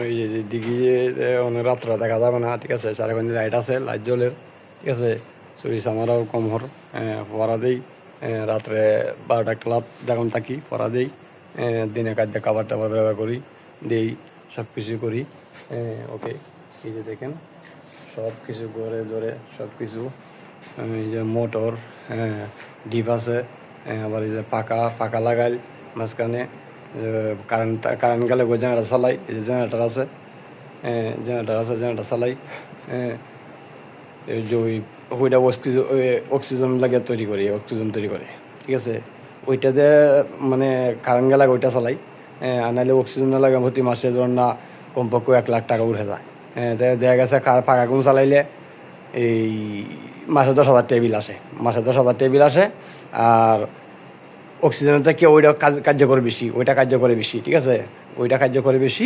ওই যে দিঘি অনেক রাত্রে দেখা যাবে না, ঠিক আছে। চারিখানে লাইট আছে, লাইট জ্বলের, ঠিক আছে। চুরি চামারাও কম হর, পড়া দেই রাত্রে 12টা ক্লাব যখন থাকি পড়া দেই, দিনে কাজে খাবার টাবার ব্যবহার করি, দেই, সব কিছু করি। ওকে, এই যে দেখেন সব কিছু ঘরে ধরে সব কিছু, এই যে মোটর, ডিপ আছে, আবার এই যে পাকা লাগাই মাঝখানে, কারেন্ট কারেন্ট গেলে ওই জেনারেটার চালাই, এই যে জেনারেটার আছে, জেনারেটার চালাই। এই যে ওইটা অক্সিজেন লাগে তৈরি করি, অক্সিজেন তৈরি করে, ঠিক আছে। ওইটাতে মানে কারেন্ট গেলে ওইটা চালাই, আনাইলে অক্সিজেন না লাগে প্রতি মাসে ধর না কমপক্ষে 1 লাখ টাকা উঠে যায়। দেখা গেছে পাকা গুণ চালাইলে এই মাসে 10,000 টেবিল আসে, মাসে 10,000 টেবিল আসে। আর অক্সিজেনের থেকে ওইটা কার্যকর বেশি, ওইটা কার্যকরী বেশি, ঠিক আছে, ওইটা কার্যকরী বেশি।